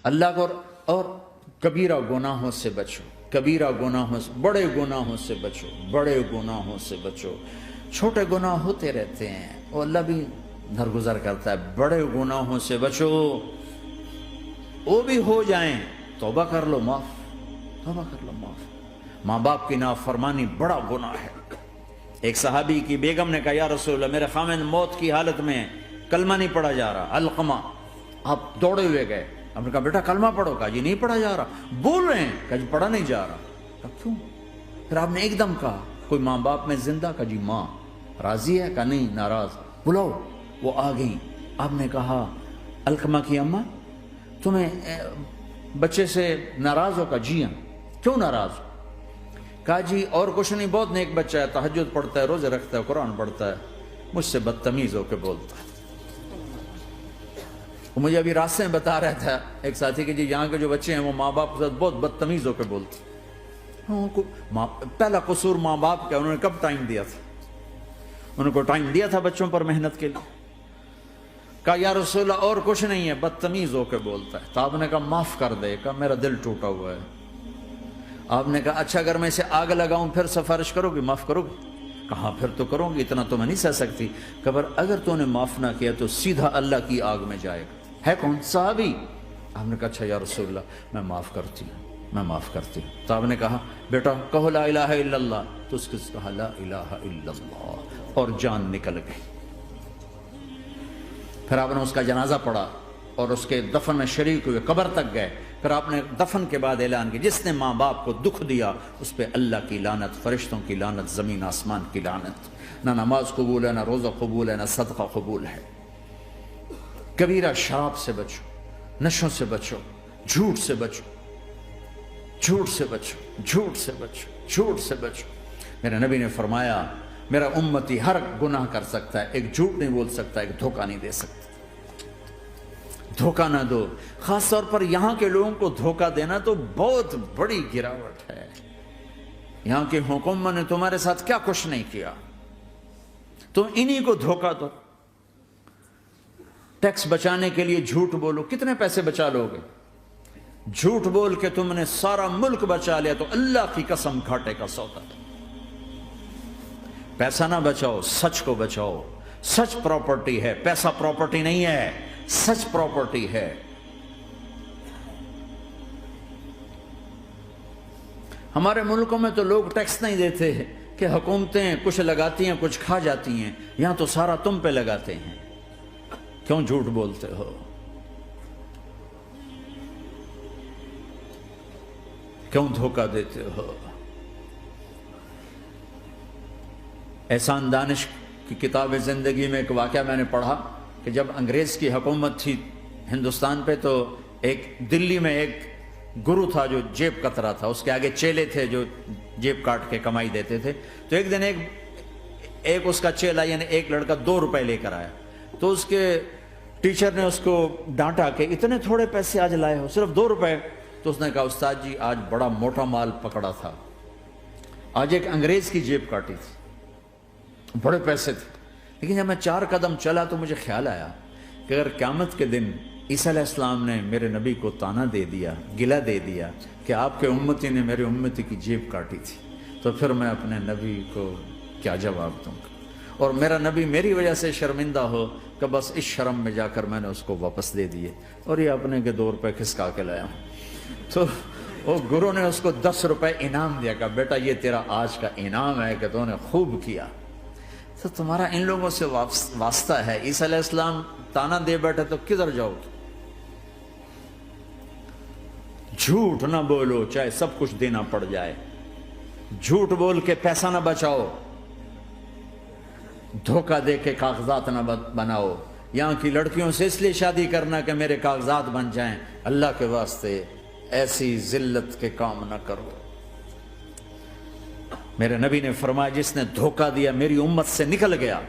اللہ کو اور کبیرہ گناہوں سے بچو، کبیرہ گناہوں سے، بڑے گناہوں سے بچو، بڑے گناہوں سے بچو۔ چھوٹے گناہ ہوتے رہتے ہیں اور اللہ بھی درگزر کرتا ہے، بڑے گناہوں سے بچو، وہ بھی ہو جائیں توبہ کر لو معاف، توبہ کر لو معاف۔ ماں باپ کی نافرمانی بڑا گناہ ہے۔ ایک صحابی کی بیگم نے کہا یا رسول اللہ میرے خامن موت کی حالت میں کلمہ نہیں پڑھا جا رہا، علقمہ۔ آپ دوڑے ہوئے گئے، آپ نے کہا بیٹا کلمہ پڑھو، کہا جی نہیں پڑھا جا رہا، بول رہے ہیں، کہا جی پڑھا نہیں جا رہا، کہا کیوں؟ پھر آپ نے ایک دم کہا کوئی ماں باپ میں زندہ؟ کہا جی ماں راضی ہے؟ کہا نہیں ناراض، بلاؤ۔ وہ آ گئیں، آپ نے کہا علقمہ کی اماں تمہیں بچے سے ناراض ہو؟ کہا جی ہاں۔ کیوں ناراض ہو؟ کہا جی اور کچھ نہیں، بہت نیک بچہ ہے، تہجد پڑھتا ہے، روزے رکھتا ہے، قرآن پڑھتا ہے، مجھ سے بدتمیز ہو کے بولتا ہے۔ وہ مجھے ابھی راستے میں بتا رہا تھا ایک ساتھی کہ جی یہاں کے جو بچے ہیں وہ ماں باپ کے ساتھ بہت بدتمیز ہو کے بولتے ہیں۔ پہلا قصور ماں باپ کا، انہوں نے کب ٹائم دیا تھا؟ انہوں کو ٹائم دیا تھا بچوں پر محنت کے لیے؟ کہا یا رسول اللہ اور کچھ نہیں ہے، بدتمیز ہو کے بولتا ہے۔ تو آپ نے کہا معاف کر دے، کہا میرا دل ٹوٹا ہوا ہے۔ آپ نے کہا اچھا اگر میں اسے آگ لگاؤں پھر سفارش کرو گی، معاف کرو گی؟ کہا پھر تو کروں گی، اتنا تو میں نہیں سہ سکتی۔ کہ اگر تو نے معاف نہ کیا تو سیدھا اللہ کی آگ میں جائے گا۔ ہے کون؟ صحابی۔ آپ نے کہا اچھا یا رسول اللہ میں معاف کرتی ہوں، میں معاف کرتی ہوں۔ تو آپ نے کہا بیٹا کہو لا الہ الا اللہ، تو اس نے کہا لا الہ الا اللہ، اور جان نکل گئی۔ پھر آپ نے اس کا جنازہ پڑھا اور اس کے دفن میں شریک ہوئے، قبر تک گئے۔ پھر آپ نے دفن کے بعد اعلان کیا جس نے ماں باپ کو دکھ دیا اس پہ اللہ کی لعنت، فرشتوں کی لعنت، زمین آسمان کی لعنت۔ نہ نماز قبول ہے، نہ روزہ قبول ہے، نہ صدقہ قبول ہے۔ کبیرہ شراب سے بچو، نشوں سے بچو، جھوٹ سے بچو، جھوٹ سے بچو، جھوٹ سے بچو، جھوٹ سے بچو۔ میرے نبی نے فرمایا میرا امتی ہر گناہ کر سکتا ہے، ایک جھوٹ نہیں بول سکتا، ایک دھوکہ نہیں دے سکتا۔ دھوکہ نہ دو، خاص طور پر یہاں کے لوگوں کو دھوکہ دینا تو بہت بڑی گراوٹ ہے۔ یہاں کی حکومت نے تمہارے ساتھ کیا کچھ نہیں کیا، تو انہی کو دھوکہ دو۔ ٹیکس بچانے کے لیے جھوٹ بولو، کتنے پیسے بچا لو گے؟ جھوٹ بول کے تم نے سارا ملک بچا لیا تو اللہ کی قسم گھاٹے کا سودا۔ پیسہ نہ بچاؤ، سچ کو بچاؤ۔ سچ پراپرٹی ہے، پیسہ پراپرٹی نہیں ہے، سچ پراپرٹی ہے۔ ہمارے ملکوں میں تو لوگ ٹیکس نہیں دیتے کہ حکومتیں کچھ لگاتی ہیں کچھ کھا جاتی ہیں، یہاں تو سارا تم پہ لگاتے ہیں۔ کیوں جھوٹ بولتے ہو؟ کیوں دھوکہ دیتے ہو؟ احسان دانش کی کتاب زندگی میں ایک واقعہ میں نے پڑھا کہ جب انگریز کی حکومت تھی ہندوستان پہ تو ایک دلی میں ایک گرو تھا جو جیب کترا تھا، اس کے آگے چیلے تھے جو جیب کاٹ کے کمائی دیتے تھے۔ تو ایک دن ایک اس کا چیلا یعنی ایک لڑکا 2 روپے لے کر آیا، تو اس کے ٹیچر نے اس کو ڈانٹا کہ اتنے تھوڑے پیسے آج لائے ہو، صرف 2 روپے۔ تو اس نے کہا استاد جی آج بڑا موٹا مال پکڑا تھا، آج ایک انگریز کی جیب کاٹی تھی، بڑے پیسے تھے۔ لیکن جب میں 4 قدم چلا تو مجھے خیال آیا کہ اگر قیامت کے دن عیسیٰ علیہ السلام نے میرے نبی کو تانا دے دیا، گلہ دے دیا کہ آپ کے امتی نے میرے امتی کی جیب کاٹی تھی، تو پھر میں اپنے نبی کو کیا جواب دوں گا؟ اور میرا نبی میری وجہ سے شرمندہ ہو کہ بس اس شرم میں جا کر میں نے اس کو واپس دے دیے اور یہ اپنے کے 2 روپے کھسکا کے لایا ہوں۔ تو وہ گرو نے اس کو 10 روپے انعام دیا، کہ بیٹا یہ تیرا آج کا انعام ہے کہ تو نے خوب کیا۔ تو تمہارا ان لوگوں سے واسطہ ہے، عیسیٰ علیہ السلام تانا دے بیٹھے تو کدھر جاؤ؟ جھوٹ نہ بولو چاہے سب کچھ دینا پڑ جائے، جھوٹ بول کے پیسہ نہ بچاؤ، دھوکہ دے کے کاغذات نہ بناؤ۔ یہاں کی لڑکیوں سے اس لیے شادی کرنا کہ میرے کاغذات بن جائیں، اللہ کے واسطے ایسی ذلت کے کام نہ کرو۔ میرے نبی نے فرمایا جس نے دھوکہ دیا میری امت سے نکل گیا۔